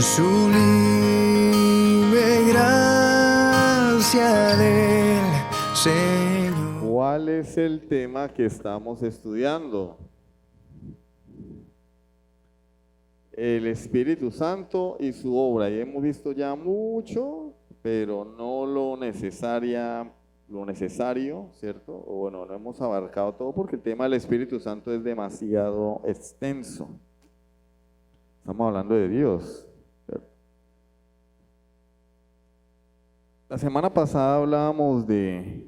sublime gracia del Señor. ¿Cuál es el tema que estamos estudiando? El Espíritu Santo y su obra. Y hemos visto ya mucho, pero no lo necesario, ¿cierto? O bueno, no hemos abarcado todo porque el tema del Espíritu Santo es demasiado extenso. Estamos hablando de Dios, ¿cierto? La semana pasada hablábamos de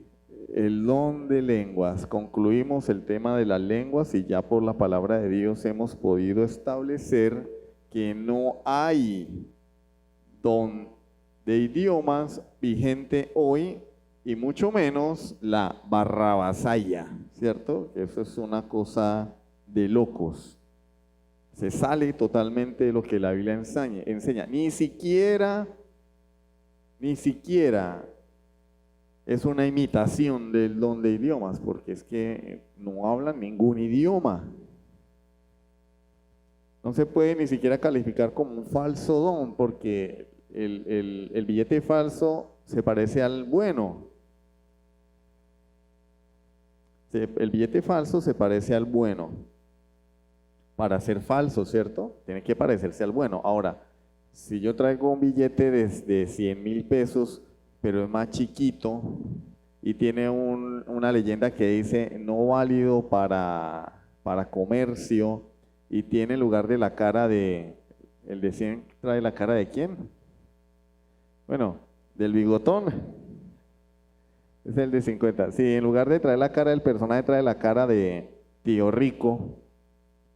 el don de lenguas. Concluimos el tema de las lenguas y ya por la palabra de Dios hemos podido establecer que no hay don de idiomas vigente hoy y mucho menos la barrabasaya, ¿cierto? Eso es una cosa de locos. Se sale totalmente de lo que la Biblia enseña. Ni siquiera es una imitación del don de idiomas, porque es que no hablan ningún idioma. No se puede ni siquiera calificar como un falso don, porque el billete falso se parece al bueno. El billete falso se parece al bueno. Para ser falso, ¿cierto? Tiene que parecerse al bueno. Ahora, si yo traigo un billete de 100,000 pesos, pero es más chiquito y tiene una leyenda que dice no válido para comercio y tiene en lugar de la cara de, el de 100 trae la cara de ¿quién? Bueno, del bigotón. Es el de 50. Si en lugar de traer la cara del personaje trae la cara de tío rico,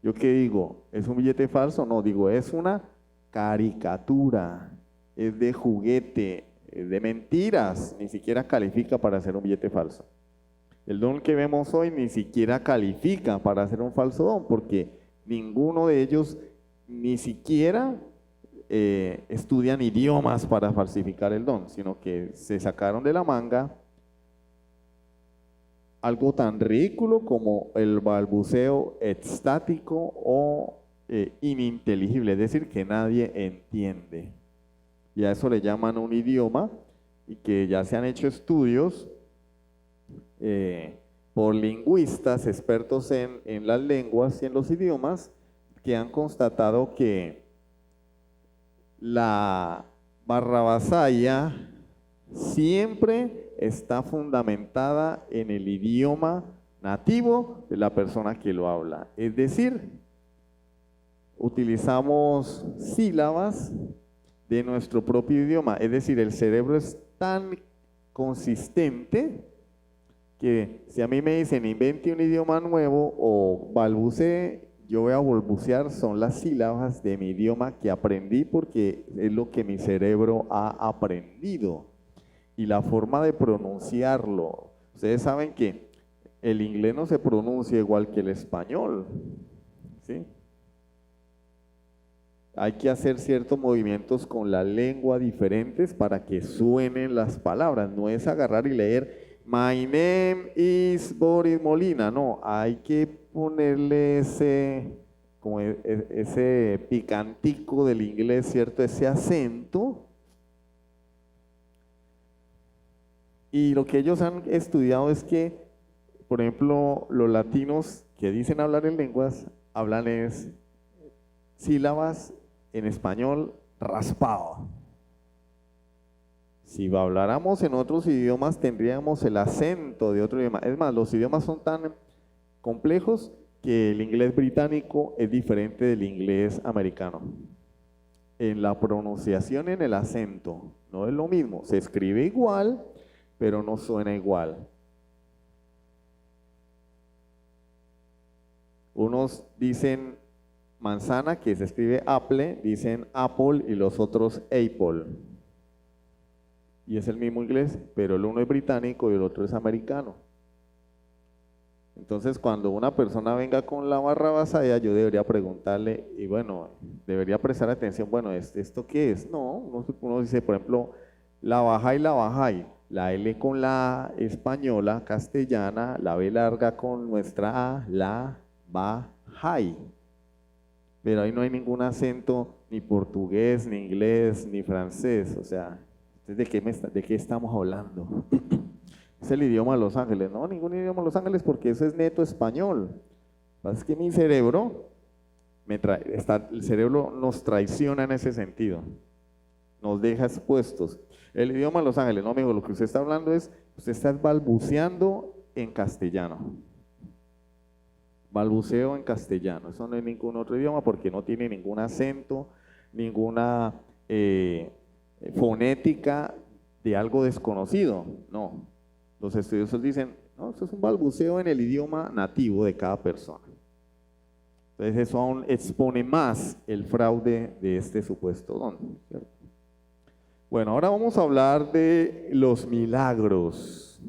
¿yo qué digo? ¿Es un billete falso? No, digo, es una caricatura, es de juguete, es de mentiras, ni siquiera califica para ser un billete falso. El don que vemos hoy ni siquiera califica para ser un falso don, porque ninguno de ellos ni siquiera estudian idiomas para falsificar el don, sino que se sacaron de la manga algo tan ridículo como el balbuceo estático o ininteligible, es decir, que nadie entiende. Y a eso le llaman un idioma, y que ya se han hecho estudios por lingüistas expertos en las lenguas y en los idiomas, que han constatado que la barrabasaya siempre está fundamentada en el idioma nativo de la persona que lo habla. Es decir, utilizamos sílabas de nuestro propio idioma. Es decir, el cerebro es tan consistente que si a mí me dicen invente un idioma nuevo o balbucee, yo voy a balbucear, son las sílabas de mi idioma que aprendí porque es lo que mi cerebro ha aprendido. Y la forma de pronunciarlo, ustedes saben que el inglés no se pronuncia igual que el español, ¿sí? Hay que hacer ciertos movimientos con la lengua diferentes para que suenen las palabras. No es agarrar y leer My name is Boris Molina. No, hay que ponerle ese picantico del inglés, ¿cierto? Ese acento. Y lo que ellos han estudiado es que, por ejemplo, los latinos que dicen hablar en lenguas, hablan sílabas en español raspado. Si habláramos en otros idiomas, tendríamos el acento de otro idioma. Es más, los idiomas son tan complejos que el inglés británico es diferente del inglés americano. En la pronunciación, en el acento, no es lo mismo. Se escribe igual, pero no suena igual. Unos dicen manzana, que se escribe apple, dicen apple y los otros apple. Y es el mismo inglés, pero el uno es británico y el otro es americano. Entonces, cuando una persona venga con la barrabasaya, yo debería preguntarle, y bueno, debería prestar atención, bueno, ¿esto qué es? No, uno dice, por ejemplo, la bajay, la L con la española, castellana, la B larga con nuestra A, la bajay. pero ahí no hay ningún acento, ni portugués, ni inglés, ni francés. O sea, ¿de qué estamos hablando? Es el idioma de Los Ángeles. No, ningún idioma de Los Ángeles, porque eso es neto español. Lo que pasa es que mi cerebro, el cerebro nos traiciona en ese sentido. Nos deja expuestos. El idioma de Los Ángeles, no, amigo, lo que usted está hablando es, usted está balbuceando en castellano. Balbuceo en castellano. Eso no es ningún otro idioma porque no tiene ningún acento, ninguna fonética de algo desconocido. No. Los estudiosos dicen, no, eso es un balbuceo en el idioma nativo de cada persona. Entonces eso aún expone más el fraude de este supuesto don, ¿cierto? Bueno, ahora vamos a hablar de los milagros,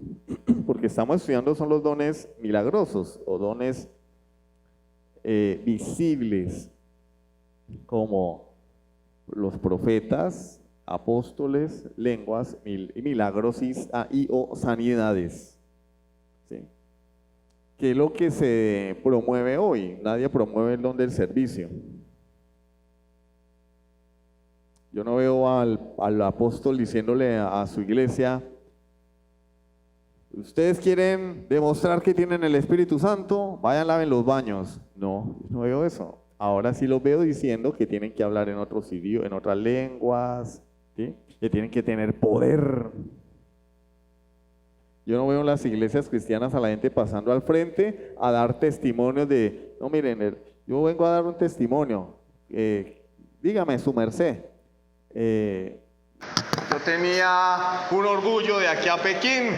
porque estamos estudiando son los dones milagrosos o dones visibles, como los profetas, apóstoles, lenguas, milagros o sanidades. ¿Sí? ¿Qué es lo que se promueve hoy? Nadie promueve el don del servicio. Yo no veo al apóstol diciéndole a su iglesia, ¿ustedes quieren demostrar que tienen el Espíritu Santo? Vayan, laven los baños. No, no veo eso. Ahora sí los veo diciendo que tienen que hablar en otros idiomas, en otras lenguas, ¿sí? Que tienen que tener poder. Yo no veo en las iglesias cristianas a la gente pasando al frente a dar testimonios de, no miren, yo vengo a dar un testimonio, dígame su merced. Yo tenía un orgullo de aquí a Pekín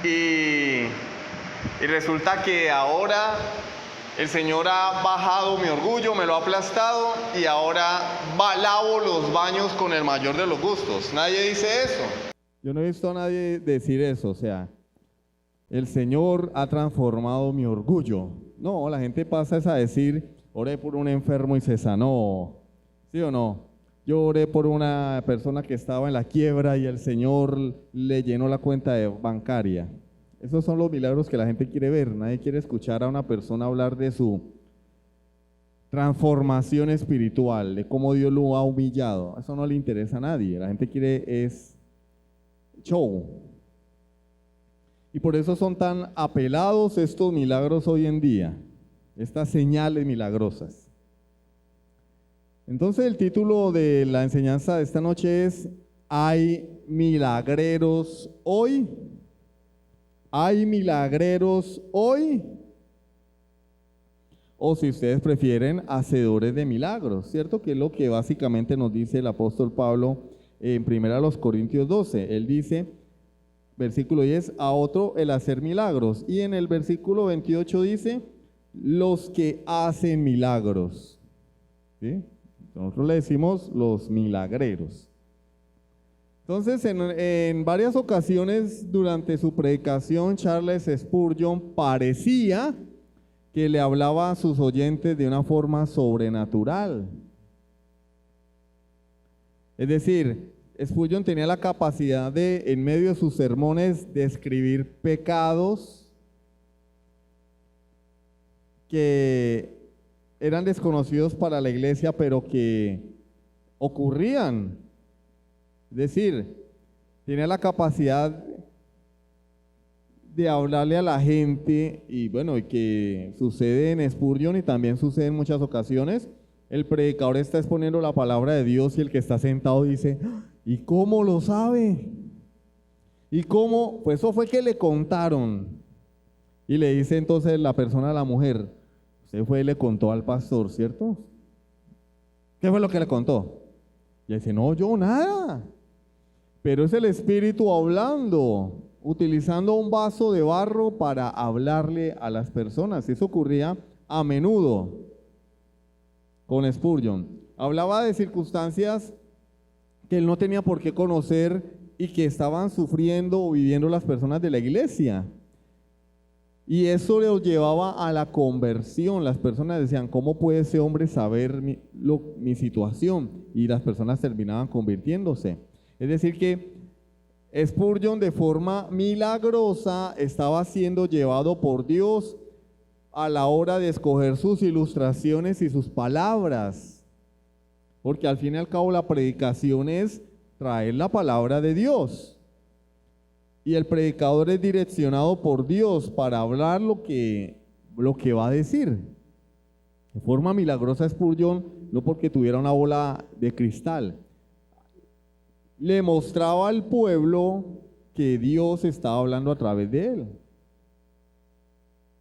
y resulta que ahora el Señor ha bajado mi orgullo, me lo ha aplastado y ahora lavo los baños con el mayor de los gustos. Nadie dice eso. Yo no he visto a nadie decir eso, o sea, el Señor ha transformado mi orgullo. No, la gente pasa a decir, oré por un enfermo y se sanó, ¿sí o no? Yo oré por una persona que estaba en la quiebra y el Señor le llenó la cuenta bancaria. Esos son los milagros que la gente quiere ver. Nadie quiere escuchar a una persona hablar de su transformación espiritual, de cómo Dios lo ha humillado. Eso no le interesa a nadie. La gente quiere es show. Y por eso son tan apelados estos milagros hoy en día, estas señales milagrosas. Entonces el título de la enseñanza de esta noche es ¿hay milagreros hoy? ¿Hay milagreros hoy? O si ustedes prefieren, hacedores de milagros, ¿cierto? Que es lo que básicamente nos dice el apóstol Pablo en 1 Corintios 12. Él dice, versículo 10, a otro el hacer milagros. Y en el versículo 28 dice, los que hacen milagros. ¿Sí? Nosotros le decimos los milagreros. Entonces, en varias ocasiones durante su predicación, Charles Spurgeon parecía que le hablaba a sus oyentes de una forma sobrenatural. Es decir, Spurgeon tenía la capacidad de, en medio de sus sermones, describir pecados que eran desconocidos para la iglesia, pero que ocurrían. Es decir, tenía la capacidad de hablarle a la gente, y bueno, y que sucede en Spurgeon y también sucede en muchas ocasiones. El predicador está exponiendo la palabra de Dios y el que está sentado dice, ¿y cómo lo sabe? ¿Y cómo? Pues eso fue que le contaron. Y le dice entonces la persona a la mujer, usted fue y le contó al pastor, ¿cierto? ¿Qué fue lo que le contó? Y dice, no, yo nada. Pero es el Espíritu hablando, utilizando un vaso de barro para hablarle a las personas. Eso ocurría a menudo con Spurgeon. Hablaba de circunstancias que él no tenía por qué conocer y que estaban sufriendo o viviendo las personas de la iglesia. Y eso les llevaba a la conversión. Las personas decían, ¿cómo puede ese hombre saber mi situación? Y las personas terminaban convirtiéndose. Es decir que Spurgeon de forma milagrosa estaba siendo llevado por Dios a la hora de escoger sus ilustraciones y sus palabras, porque al fin y al cabo la predicación es traer la palabra de Dios, y el predicador es direccionado por Dios para hablar lo que va a decir. De forma milagrosa Spurgeon, no porque tuviera una bola de cristal, le mostraba al pueblo que Dios estaba hablando a través de él,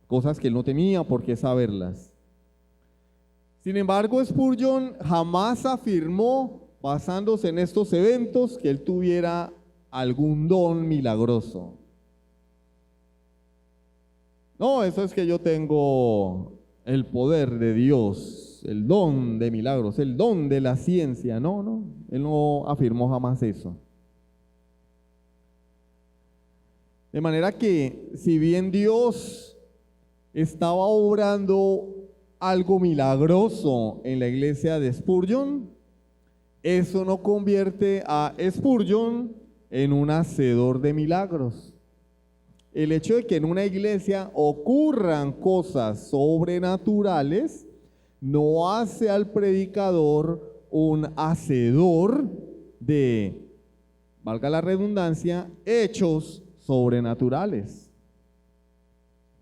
cosas que él no tenía por qué saberlas. Sin embargo, Spurgeon jamás afirmó, basándose en estos eventos, que él tuviera algún don milagroso. No, eso es que yo tengo el poder de Dios, el don de milagros, el don de la ciencia. No, él no afirmó jamás eso. De manera que, si bien Dios estaba obrando algo milagroso en la iglesia de Spurgeon, eso no convierte a Spurgeon en un hacedor de milagros. El hecho de que en una iglesia ocurran cosas sobrenaturales no hace al predicador un hacedor de, valga la redundancia, hechos sobrenaturales.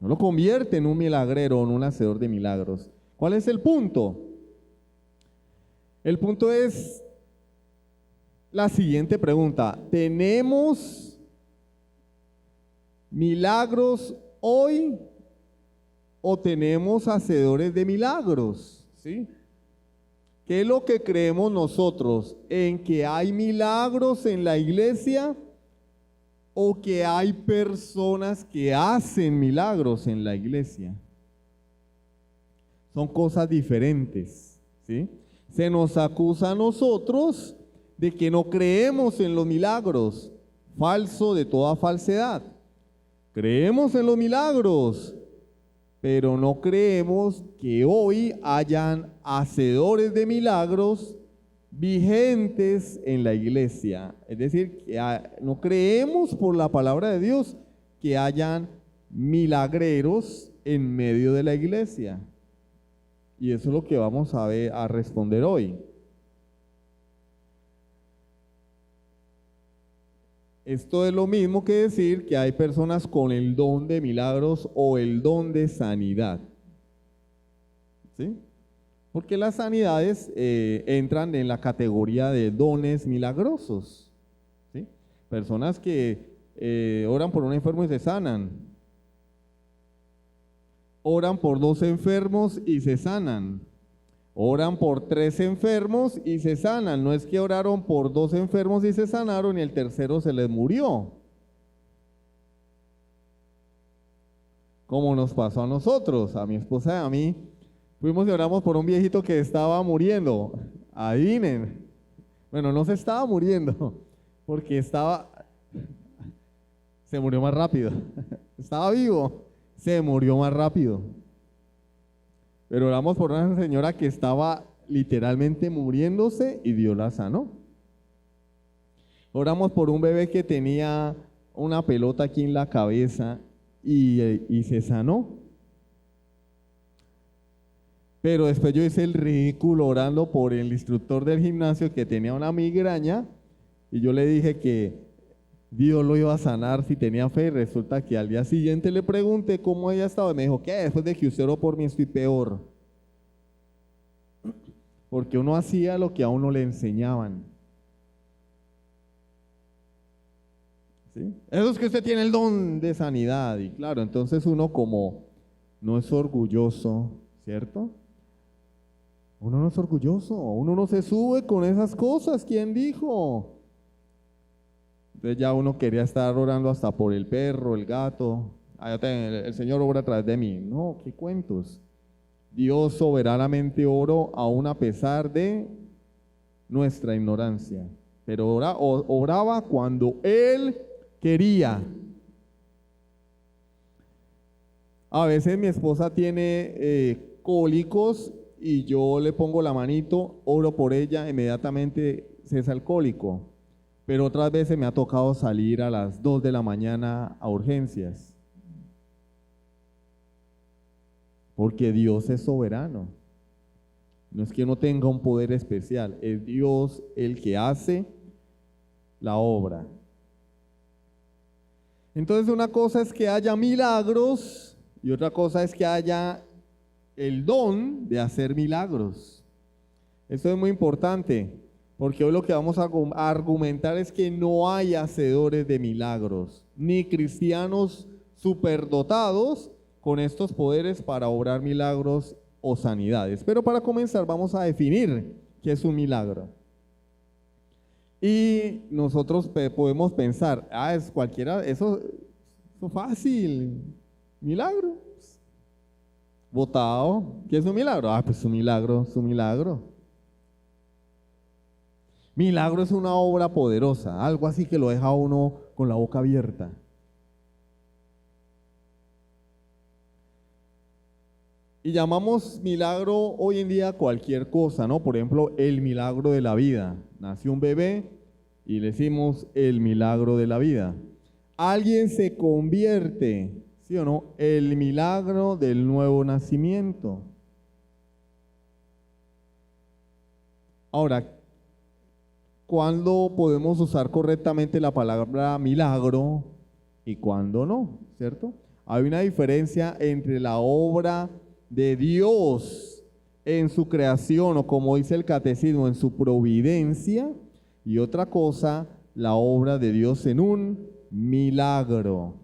No lo convierte en un milagrero o en un hacedor de milagros. ¿Cuál es el punto? El punto es la siguiente pregunta: ¿tenemos milagros hoy o tenemos hacedores de milagros? ¿Sí? ¿Qué es lo que creemos nosotros? ¿En que hay milagros en la iglesia o que hay personas que hacen milagros en la iglesia? Son cosas diferentes, ¿sí? Se nos acusa a nosotros de que no creemos en los milagros. Falso de toda falsedad. Creemos en los milagros, pero no creemos que hoy hayan hacedores de milagros vigentes en la iglesia. Es decir, que no creemos por la palabra de Dios que hayan milagreros en medio de la iglesia. Y eso es lo que vamos a responder hoy. Esto es lo mismo que decir que hay personas con el don de milagros o el don de sanidad. ¿Sí? Porque las sanidades entran en la categoría de dones milagrosos. ¿Sí? Personas que oran por un enfermo y se sanan. Oran por 2 enfermos y se sanan. Oran por 3 enfermos y se sanan. No es que oraron por 2 enfermos y se sanaron y el tercero se les murió, como nos pasó a nosotros, a mi esposa y a mí. Fuimos y oramos por un viejito que estaba muriendo. Adivinen. Bueno, no se estaba muriendo, porque se murió más rápido. Estaba vivo, se murió más rápido. Pero oramos por una señora que estaba literalmente muriéndose y Dios la sanó. Oramos por un bebé que tenía una pelota aquí en la cabeza y se sanó. Pero después yo hice el ridículo orando por el instructor del gimnasio que tenía una migraña y yo le dije que Dios lo iba a sanar si tenía fe, y resulta que al día siguiente le pregunté cómo ella estaba y me dijo, ¿qué? Después de que usted oró por mí estoy peor. Porque uno hacía lo que a uno le enseñaban. ¿Sí? Eso es que usted tiene el don de sanidad y claro, entonces uno como no es orgulloso, ¿cierto? Uno no es orgulloso, uno no se sube con esas cosas, ¿quién dijo? Entonces ya uno quería estar orando hasta por el perro, el gato. El Señor obra a través de mí. No, qué cuentos. Dios soberanamente oró aún a pesar de nuestra ignorancia. Pero oraba cuando Él quería. A veces mi esposa tiene cólicos y yo le pongo la manito, oro por ella, inmediatamente cesa el cólico. Pero otras veces me ha tocado salir a las 2 de la mañana a urgencias. porque Dios es soberano. No es que no tenga un poder especial, es Dios el que hace la obra. Entonces una cosa es que haya milagros y otra cosa es que haya el don de hacer milagros. Esto es muy importante, porque hoy lo que vamos a argumentar es que no hay hacedores de milagros, ni cristianos superdotados con estos poderes para obrar milagros o sanidades. Pero para comenzar vamos a definir qué es un milagro. Y nosotros podemos pensar, es cualquiera, eso es fácil, milagro. Votado, ¿qué es un milagro? Pues un milagro es un milagro. Milagro es una obra poderosa, algo así que lo deja a uno con la boca abierta. Y llamamos milagro hoy en día cualquier cosa, ¿no? Por ejemplo, el milagro de la vida. Nació un bebé y le decimos el milagro de la vida. Alguien se convierte, ¿sí o no? El milagro del nuevo nacimiento. Ahora, ¿cuándo podemos usar correctamente la palabra milagro y cuándo no? ¿Cierto? Hay una diferencia entre la obra de Dios en su creación, o como dice el catecismo, en su providencia, y otra cosa, la obra de Dios en un milagro.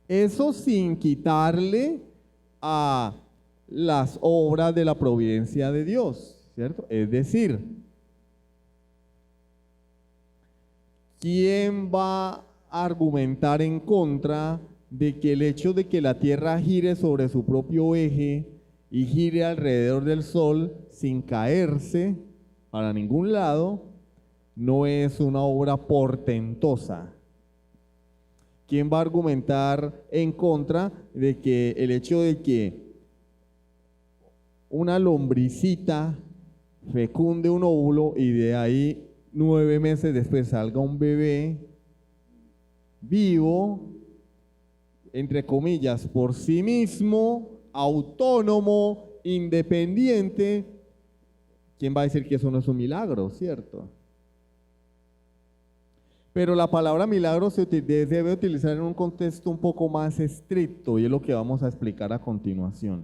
Eso sin quitarle a las obras de la providencia de Dios, ¿cierto? Es decir, ¿quién va a argumentar en contra de que el hecho de que la Tierra gire sobre su propio eje y gire alrededor del Sol sin caerse para ningún lado no es una obra portentosa? ¿Quién va a argumentar en contra de que el hecho de que una lombricita fecunde un óvulo y de ahí 9 meses después salga un bebé vivo, entre comillas, por sí mismo, autónomo, independiente? ¿Quién va a decir que eso no es un milagro, cierto? Pero la palabra milagro se debe utilizar en un contexto un poco más estricto y es lo que vamos a explicar a continuación.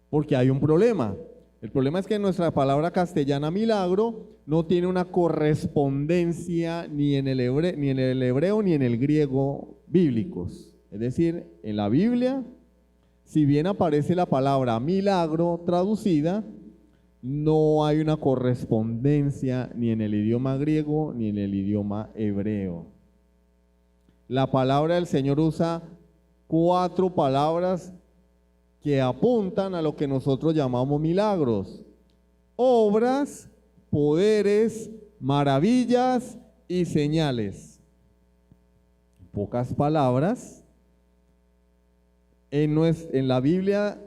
Porque hay un problema. El problema es que nuestra palabra castellana milagro no tiene una correspondencia ni en el hebreo ni en el griego bíblicos. Es decir, en la Biblia, si bien aparece la palabra milagro traducida, no hay una correspondencia ni en el idioma griego ni en el idioma hebreo. La palabra del Señor usa 4 palabras que apuntan a lo que nosotros llamamos milagros: obras, poderes, maravillas y señales. En pocas palabras, en la Biblia,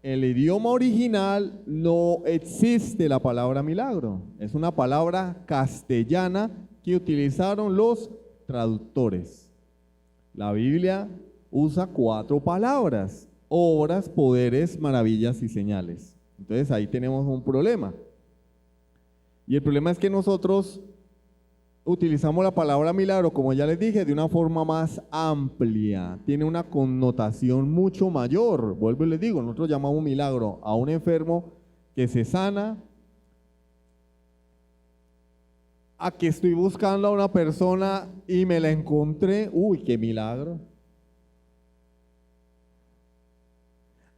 el idioma original no existe la palabra milagro. Es una palabra castellana que utilizaron los traductores. La Biblia usa 4 palabras: obras, poderes, maravillas y señales. Entonces ahí tenemos un problema. Y el problema es que nosotros utilizamos la palabra milagro, como ya les dije, de una forma más amplia. Tiene una connotación mucho mayor. Vuelvo y les digo, nosotros llamamos milagro a un enfermo que se sana, a que estoy buscando a una persona y me la encontré. ¡Uy, qué milagro!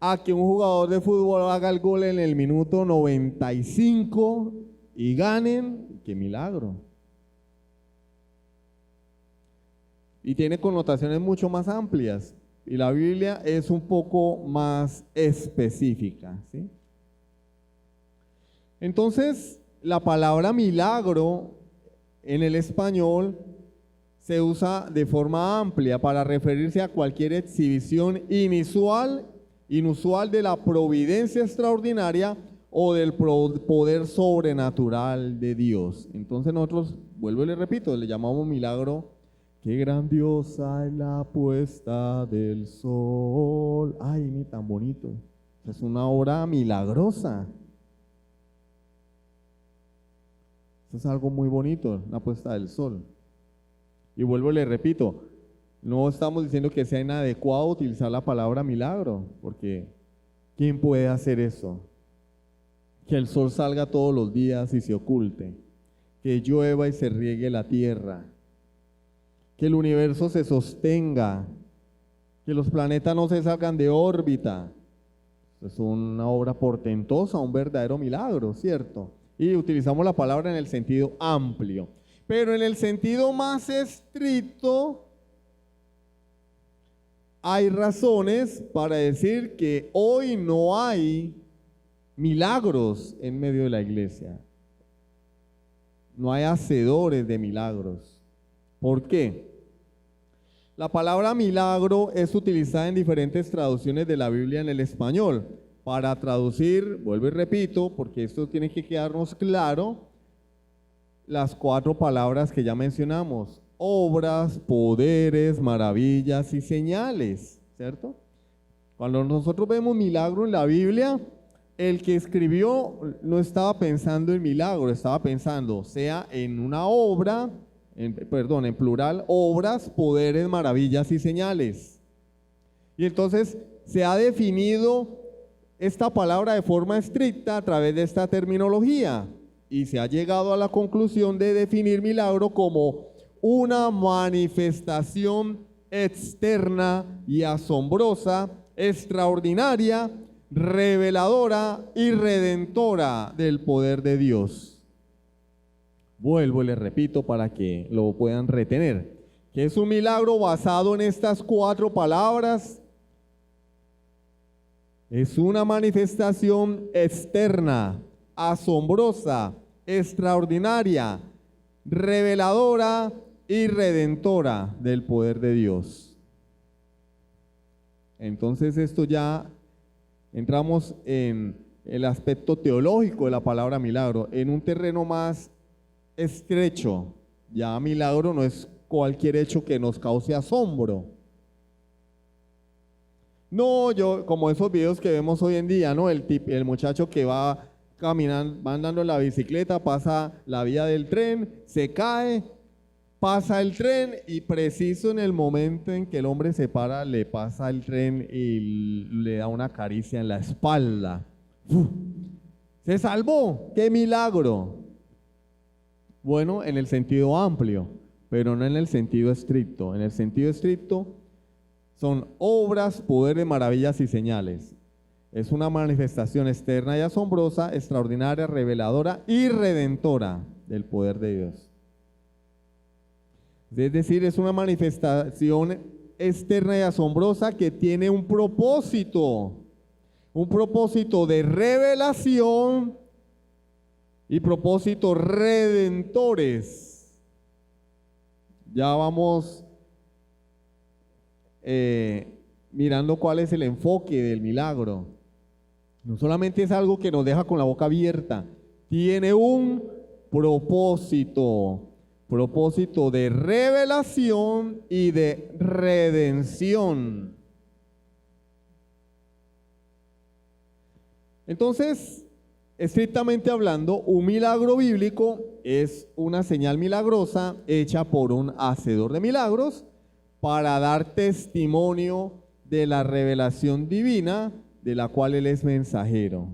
A que un jugador de fútbol haga el gol en el minuto 95 y ganen, ¡qué milagro! Y tiene connotaciones mucho más amplias. Y la Biblia es un poco más específica, ¿sí? Entonces, la palabra milagro en el español se usa de forma amplia para referirse a cualquier exhibición inusual de la providencia extraordinaria o del poder sobrenatural de Dios. Entonces nosotros, vuelvo y le repito, le llamamos milagro Qué grandiosa es la puesta del sol. Ay, ni tan bonito. Es una obra milagrosa. Eso es algo muy bonito, la puesta del sol. Y vuelvo y le repito, no estamos diciendo que sea inadecuado utilizar la palabra milagro, porque ¿quién puede hacer eso? Que el sol salga todos los días y se oculte, que llueva y se riegue la tierra, que el universo se sostenga, que los planetas no se salgan de órbita. Es una obra portentosa, un verdadero milagro, ¿cierto? Y utilizamos la palabra en el sentido amplio. Pero en el sentido más estricto, hay razones para decir que hoy no hay milagros en medio de la iglesia. No hay hacedores de milagros. ¿Por qué? La palabra milagro es utilizada en diferentes traducciones de la Biblia en el español. Para traducir, vuelvo y repito, porque esto tiene que quedarnos claro, las 4 palabras que ya mencionamos: obras, poderes, maravillas y señales, ¿cierto? Cuando nosotros vemos milagro en la Biblia, el que escribió no estaba pensando en milagro, estaba pensando, sea en una obra, en plural, obras, poderes, maravillas y señales. Y entonces se ha definido esta palabra de forma estricta a través de esta terminología y se ha llegado a la conclusión de definir milagro como una manifestación externa y asombrosa, extraordinaria, reveladora y redentora del poder de Dios. Vuelvo y les repito para que lo puedan retener, que es un milagro basado en estas 4 palabras. Es una manifestación externa, asombrosa, extraordinaria, reveladora y redentora del poder de Dios. Entonces esto ya entramos en el aspecto teológico de la palabra milagro, en un terreno más estrecho. Ya milagro no es cualquier hecho que nos cause asombro. No, como esos videos que vemos hoy en día, ¿no? El muchacho que va caminando, va andando en la bicicleta, pasa la vía del tren, se cae, pasa el tren y preciso en el momento en que el hombre se para, le pasa el tren y le da una caricia en la espalda. ¡Uf! ¡Se salvó! ¡Qué milagro! Bueno, en el sentido amplio, pero no en el sentido estricto. En el sentido estricto son obras, poderes, maravillas y señales. Es una manifestación externa y asombrosa, extraordinaria, reveladora y redentora del poder de Dios. Es decir, es una manifestación externa y asombrosa que tiene un propósito de revelación y propósitos redentores. Ya vamos mirando cuál es el enfoque del milagro. No solamente es algo que nos deja con la boca abierta, tiene un propósito de revelación y de redención. Entonces, estrictamente hablando, un milagro bíblico es una señal milagrosa hecha por un hacedor de milagros para dar testimonio de la revelación divina de la cual él es mensajero.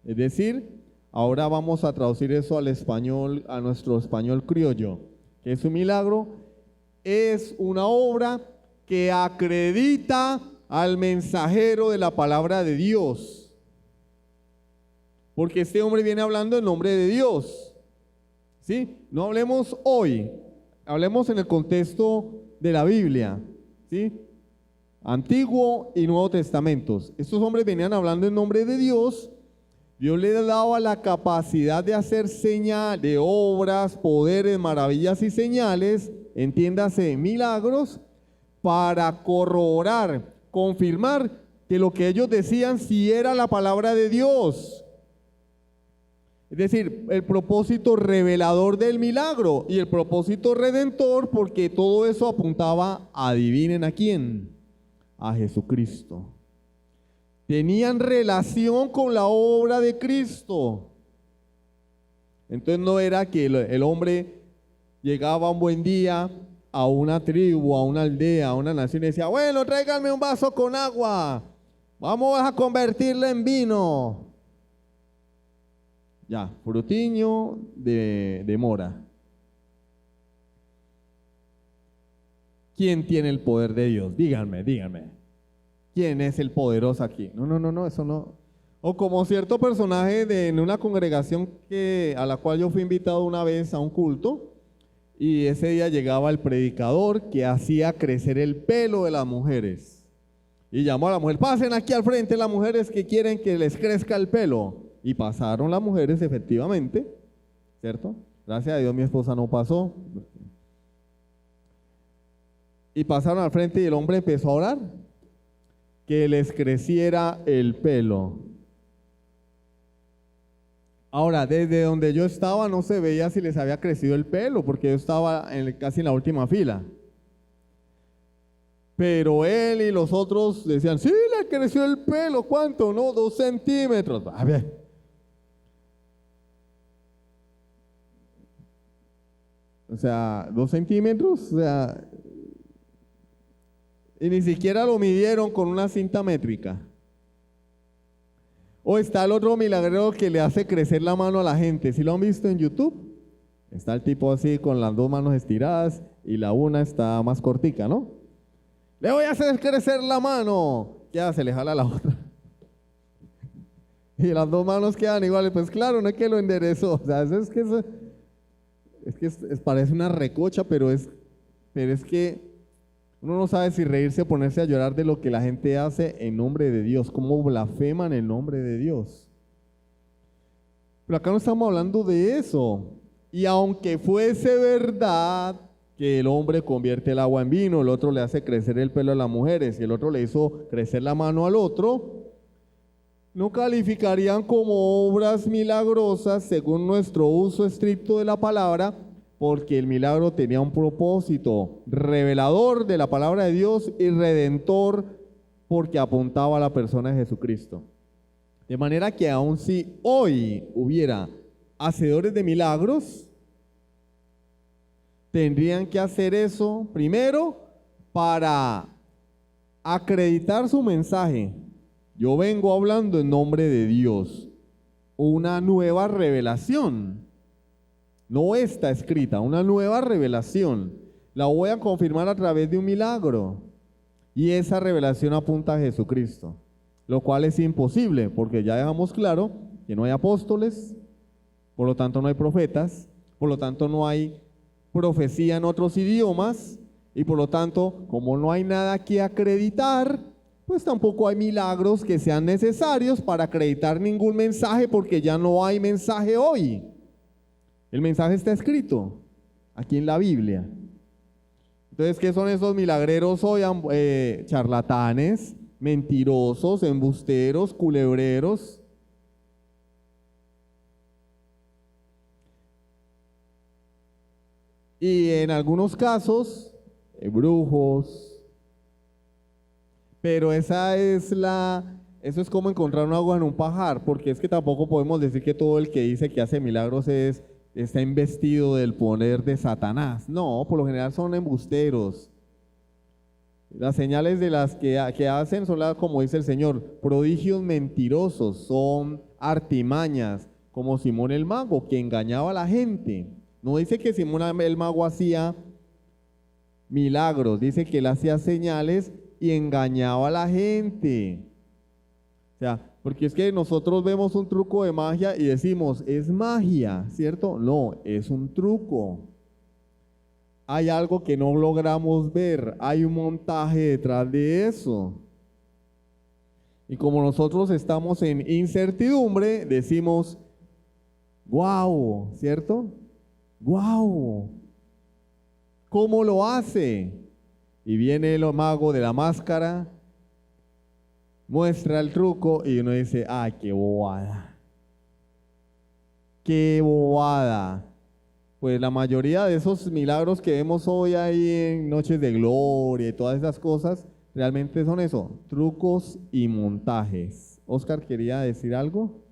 Es decir, ahora vamos a traducir eso al español, a nuestro español criollo, que es un milagro, es una obra que acredita al mensajero de la palabra de Dios. Porque este hombre viene hablando en nombre de Dios. ¿Sí? No hablemos hoy, hablemos en el contexto de la Biblia, ¿sí? Antiguo y Nuevo Testamentos. Estos hombres venían hablando en nombre de Dios. Dios les daba la capacidad de hacer señales, de obras, poderes, maravillas y señales, entiéndase, milagros, para corroborar, confirmar que lo que ellos decían sí era la palabra de Dios. Es decir, el propósito revelador del milagro y el propósito redentor, porque todo eso apuntaba, adivinen a quién, a Jesucristo. Tenían relación con la obra de Cristo. Entonces no era que el hombre llegaba un buen día a una tribu, a una aldea, a una nación y decía, bueno, tráiganme un vaso con agua, vamos a convertirla en vino. Ya, frutiño de mora. ¿Quién tiene el poder de Dios? Díganme. ¿Quién es el poderoso aquí? No, eso no. O como cierto personaje en una congregación a la cual yo fui invitado una vez a un culto, y ese día llegaba el predicador que hacía crecer el pelo de las mujeres. Y llamó a la mujer, pasen aquí al frente las mujeres que quieren que les crezca el pelo. Y pasaron las mujeres efectivamente, ¿cierto? Gracias a Dios mi esposa no pasó. Y pasaron al frente y el hombre empezó a orar, que les creciera el pelo. Ahora, desde donde yo estaba no se veía si les había crecido el pelo, porque yo estaba casi en la última fila. Pero él y los otros decían, sí, le creció el pelo, ¿cuánto? No, 2 centímetros. A ver. O sea, 2 centímetros, o sea, y ni siquiera lo midieron con una cinta métrica. O está el otro milagrero que le hace crecer la mano a la gente. ¿Sí lo han visto en YouTube? Está el tipo así con las 2 manos estiradas y la una está más cortica, ¿no? Le voy a hacer crecer la mano. ¿Qué hace? Le jala la otra. Y las 2 manos quedan iguales. Pues claro, no es que lo enderezó. O sea, parece una recocha, pero es que uno no sabe si reírse o ponerse a llorar de lo que la gente hace en nombre de Dios, cómo blasfeman el nombre de Dios. Pero acá no estamos hablando de eso. Y aunque fuese verdad que el hombre convierte el agua en vino, el otro le hace crecer el pelo a las mujeres y el otro le hizo crecer la mano al otro, no calificarían como obras milagrosas según nuestro uso estricto de la palabra, porque el milagro tenía un propósito revelador de la palabra de Dios y redentor, porque apuntaba a la persona de Jesucristo. De manera que aun si hoy hubiera hacedores de milagros, tendrían que hacer eso primero para acreditar su mensaje. Yo vengo hablando en nombre de Dios, una nueva revelación. No está escrita, una nueva revelación. La voy a confirmar a través de un milagro. Y esa revelación apunta a Jesucristo, lo cual es imposible, porque ya dejamos claro que no hay apóstoles, por lo tanto no hay profetas, por lo tanto no hay profecía en otros idiomas, y por lo tanto, como no hay nada que acreditar, pues tampoco hay milagros que sean necesarios para acreditar ningún mensaje, porque ya no hay mensaje hoy. El mensaje está escrito aquí en la Biblia. Entonces, ¿qué son esos milagreros hoy? Charlatanes, mentirosos, embusteros, culebreros. Y en algunos casos, brujos. Pero eso es como encontrar un agua en un pajar, porque es que tampoco podemos decir que todo el que dice que hace milagros está investido del poder de Satanás. No, por lo general son embusteros. Las señales de las que hacen son, como dice el Señor, prodigios mentirosos, son artimañas, como Simón el Mago, que engañaba a la gente. No dice que Simón el Mago hacía milagros, dice que él hacía señales y engañaba a la gente. O sea, porque es que nosotros vemos un truco de magia y decimos, es magia, ¿cierto? No, es un truco. Hay algo que no logramos ver, hay un montaje detrás de eso. Y como nosotros estamos en incertidumbre, decimos, ¡guau! ¿Cierto? ¡Guau! ¿Cómo lo hace? Y viene el mago de la máscara, muestra el truco y uno dice, ¡ay, qué bobada! ¡Qué bobada! Pues la mayoría de esos milagros que vemos hoy ahí en Noches de Gloria y todas esas cosas, realmente son eso, trucos y montajes. Oscar, ¿quería decir algo?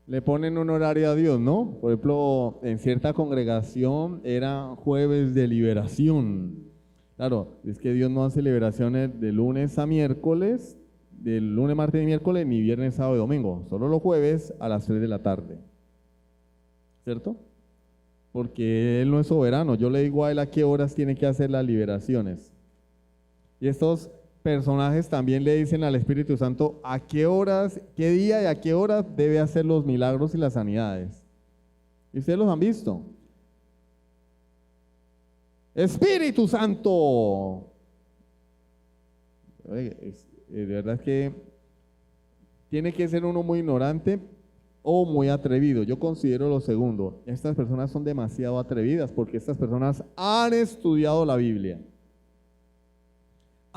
Le ponen un horario a Dios, ¿no? Por ejemplo, en cierta congregación era jueves de liberación. Claro, es que Dios no hace liberaciones de lunes a miércoles, de lunes, martes y miércoles, ni viernes, sábado y domingo. Solo los jueves a las 3 de la tarde. ¿Cierto? Porque Él no es soberano. Yo le digo a Él a qué horas tiene que hacer las liberaciones. Y estos personajes también le dicen al Espíritu Santo a qué horas, qué día y a qué horas debe hacer los milagros y las sanidades. Y ustedes los han visto. Espíritu Santo. De verdad que tiene que ser uno muy ignorante o muy atrevido. Yo considero lo segundo. Estas personas son demasiado atrevidas porque estas personas han estudiado la Biblia.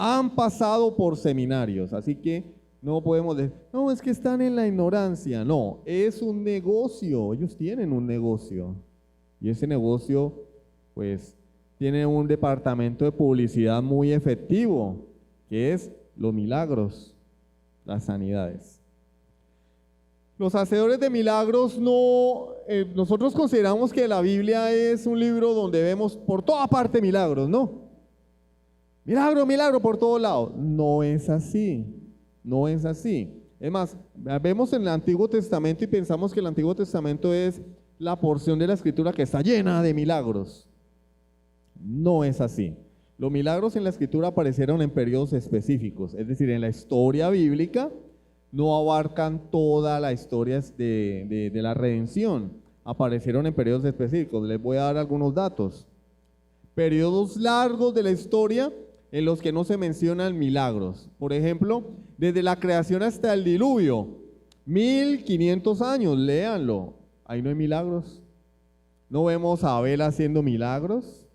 Han pasado por seminarios, así que no podemos decir, no, es que están en la ignorancia. No, es un negocio, ellos tienen un negocio. Y ese negocio, pues, tiene un departamento de publicidad muy efectivo, que es los milagros, las sanidades. Los hacedores de milagros nosotros consideramos que la Biblia es un libro donde vemos por toda parte milagros, ¿no? Milagro, milagro por todos lados. No es así, no es así. Es más, vemos en el Antiguo Testamento y pensamos que el Antiguo Testamento es la porción de la Escritura que está llena de milagros. No es así. Los milagros en la Escritura aparecieron en periodos específicos, es decir, en la historia bíblica no abarcan toda la historia de la redención. Aparecieron en periodos específicos. Les voy a dar algunos datos. Periodos largos de la historia en los que no se mencionan milagros. Por ejemplo, desde la creación hasta el diluvio, 1500 años, léanlo. Ahí no hay milagros. No vemos a Abel haciendo milagros.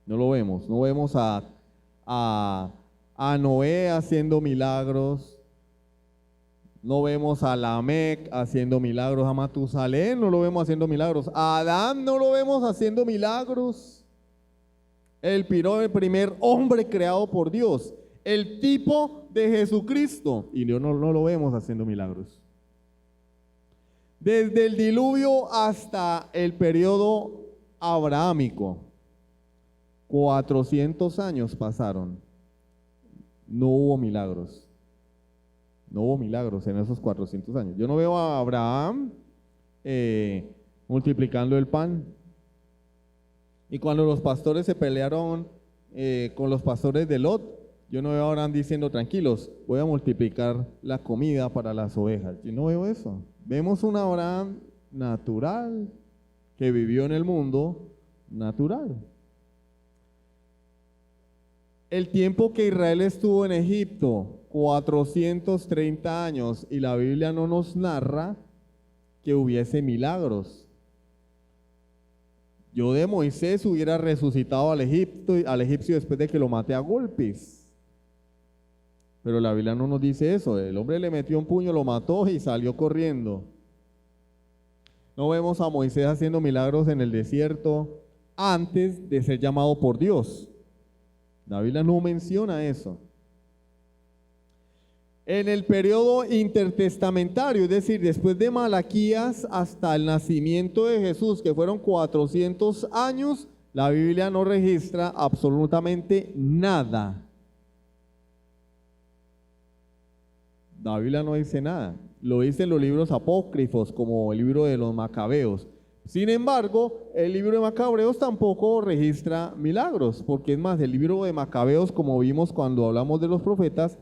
No lo vemos. No vemos a Noé haciendo milagros. No vemos a Lamec haciendo milagros. A Matusalén no lo vemos haciendo milagros. A Adán no lo vemos haciendo milagros. El primer hombre creado por Dios, el tipo de Jesucristo, y no lo vemos haciendo milagros. Desde el diluvio hasta el periodo abrahámico, 400 años pasaron, no hubo milagros. No hubo milagros en esos 400 años. Yo no veo a Abraham multiplicando el pan. Y cuando los pastores se pelearon con los pastores de Lot, yo no veo a Abraham diciendo, tranquilos, voy a multiplicar la comida para las ovejas. Yo no veo eso. Vemos un Abraham natural que vivió en el mundo natural. El tiempo que Israel estuvo en Egipto, 430 años, y la Biblia no nos narra que hubiese milagros. Yo de Moisés hubiera resucitado al egipcio después de que lo maté a golpes. Pero la Biblia no nos dice eso. El hombre le metió un puño, lo mató y salió corriendo. No vemos a Moisés haciendo milagros en el desierto antes de ser llamado por Dios. La Biblia no menciona eso. En el periodo intertestamentario, es decir, después de Malaquías hasta el nacimiento de Jesús, que fueron 400 años, la Biblia no registra absolutamente nada. La Biblia no dice nada. lo dicen los libros apócrifos, como el libro de los Macabeos. Sin embargo, el libro de Macabeos tampoco registra milagros, porque es más, el libro de Macabeos, como vimos cuando hablamos de los profetas,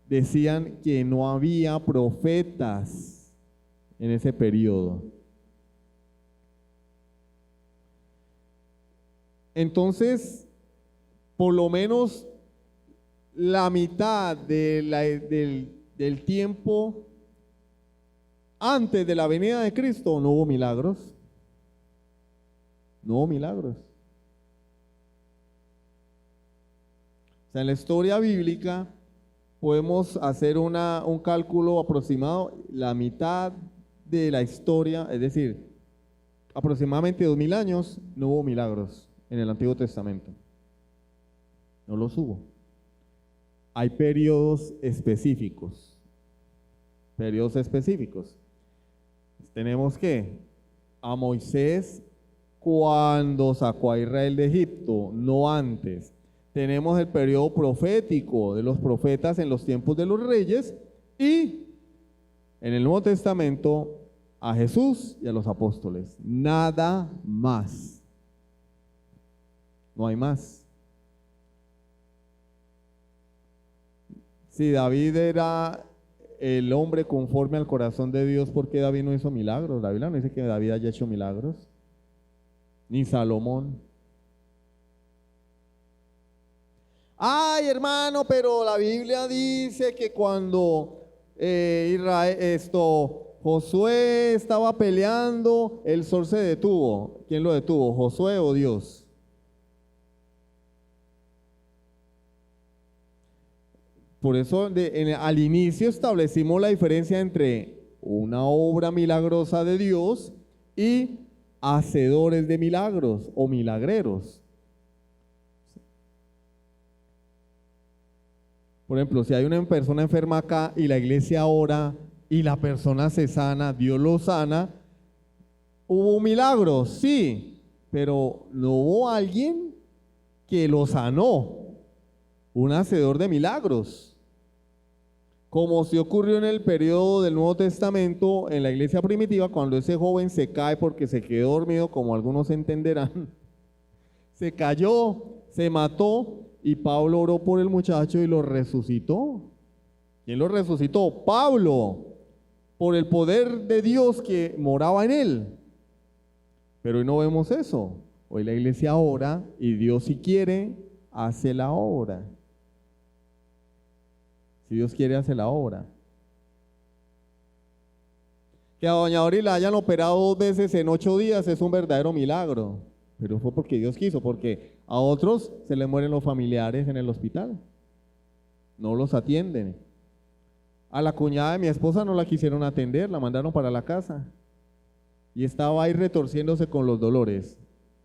decían que no había profetas en ese periodo. Entonces, por lo menos la mitad del tiempo antes de la venida de Cristo no hubo milagros. No hubo milagros. O sea, en la historia bíblica podemos hacer un cálculo aproximado, la mitad de la historia, es decir, aproximadamente 2000 años, no hubo milagros en el Antiguo Testamento. No los hubo. Hay periodos específicos. Periodos específicos. Tenemos que a Moisés cuando sacó a Israel de Egipto, no antes. Tenemos el periodo profético de los profetas en los tiempos de los reyes y en el Nuevo Testamento a Jesús y a los apóstoles. Nada más. No hay más. Si David era el hombre conforme al corazón de Dios, ¿por qué David no hizo milagros? La Biblia no dice que David haya hecho milagros, ni Salomón. Ay, hermano, pero la Biblia dice que cuando Josué estaba peleando, el sol se detuvo. ¿Quién lo detuvo? ¿Josué o Dios? Por eso al inicio establecimos la diferencia entre una obra milagrosa de Dios y hacedores de milagros o milagreros. Por ejemplo, si hay una persona enferma acá y la iglesia ora y la persona se sana, Dios lo sana, ¿hubo un milagro? Sí, pero no hubo alguien que lo sanó, un hacedor de milagros. Como se ocurrió en el periodo del Nuevo Testamento en la iglesia primitiva, cuando ese joven se cae porque se quedó dormido, como algunos entenderán, se cayó, se mató y Pablo oró por el muchacho y lo resucitó. ¿Quién lo resucitó? Pablo, por el poder de Dios que moraba en él. Pero hoy no vemos eso. Hoy la iglesia ora y Dios, si quiere, hace la obra. Si Dios quiere, hace la obra. Que a doña Dori la hayan operado 2 veces en 8 días es un verdadero milagro. Pero fue porque Dios quiso, porque a otros se les mueren los familiares en el hospital. No los atienden. A la cuñada de mi esposa no la quisieron atender, la mandaron para la casa. Y estaba ahí retorciéndose con los dolores.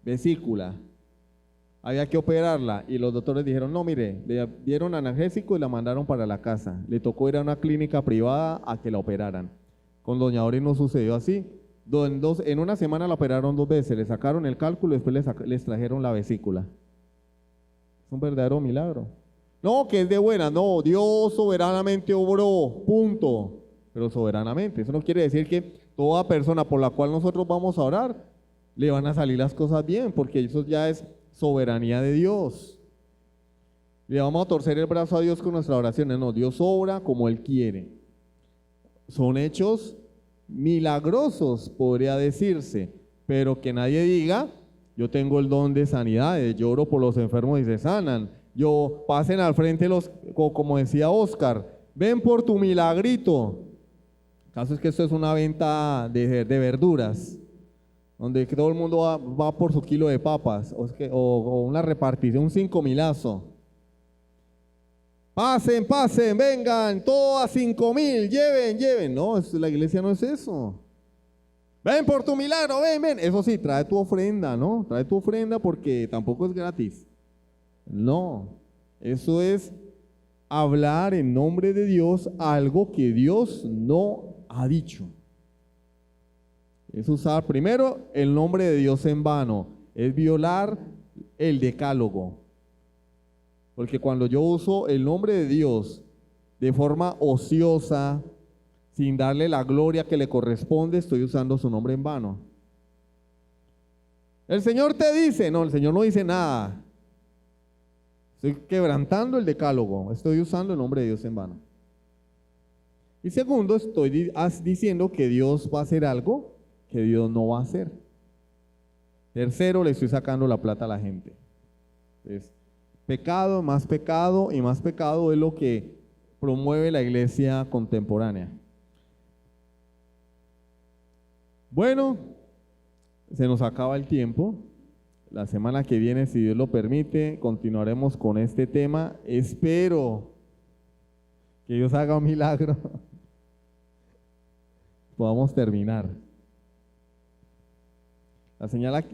Vesícula. Había que operarla y los doctores dijeron, no, mire, le dieron analgésico y la mandaron para la casa. Le tocó ir a una clínica privada a que la operaran. Con doña Dori no sucedió así. En una semana la operaron 2 veces, le sacaron el cálculo y después les trajeron la vesícula. Es un verdadero milagro. No, que es de buena, no, Dios soberanamente obró, punto. Pero soberanamente, eso no quiere decir que toda persona por la cual nosotros vamos a orar, le van a salir las cosas bien, porque eso ya es soberanía de Dios. Le vamos a torcer el brazo a Dios con nuestras oraciones. No, Dios obra como Él quiere. Son hechos milagrosos, podría decirse, pero que nadie diga, yo tengo el don de sanidades, yo oro por los enfermos y se sanan. Yo pasen al frente como decía Oscar, ven por tu milagrito. El caso es que esto es una venta de verduras, donde todo el mundo va por su kilo de papas, o una repartición, un 5.000azo. Pasen, vengan, todos a 5.000, lleven. No, la iglesia no es eso. Ven por tu milagro, ven. Eso sí, trae tu ofrenda, ¿no? Trae tu ofrenda porque tampoco es gratis. No, eso es hablar en nombre de Dios algo que Dios no ha dicho. Es usar primero el nombre de Dios en vano, es violar el decálogo. Porque cuando yo uso el nombre de Dios de forma ociosa, sin darle la gloria que le corresponde, estoy usando su nombre en vano. El Señor te dice, no, el Señor no dice nada. Estoy quebrantando el decálogo, estoy usando el nombre de Dios en vano. Y segundo, estoy diciendo que Dios va a hacer algo que Dios no va a hacer. Tercero, le estoy sacando la plata a la gente. Entonces, pecado y más pecado es lo que promueve la iglesia contemporánea. Bueno, se nos acaba el tiempo. La semana que viene, si Dios lo permite, continuaremos con este tema. Espero que Dios haga un milagro. Podamos terminar.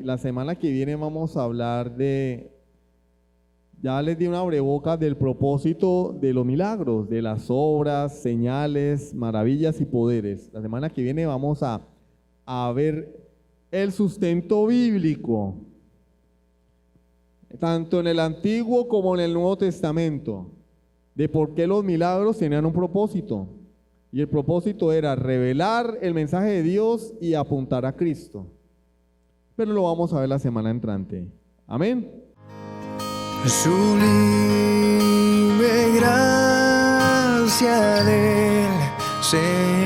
La semana que viene vamos a hablar ya les di una abrebocas del propósito de los milagros, de las obras, señales, maravillas y poderes. La semana que viene vamos a ver el sustento bíblico, tanto en el Antiguo como en el Nuevo Testamento, de por qué los milagros tenían un propósito. Y el propósito era revelar el mensaje de Dios y apuntar a Cristo. Pero lo vamos a ver la semana entrante. Amén. Sublime gracia del Señor.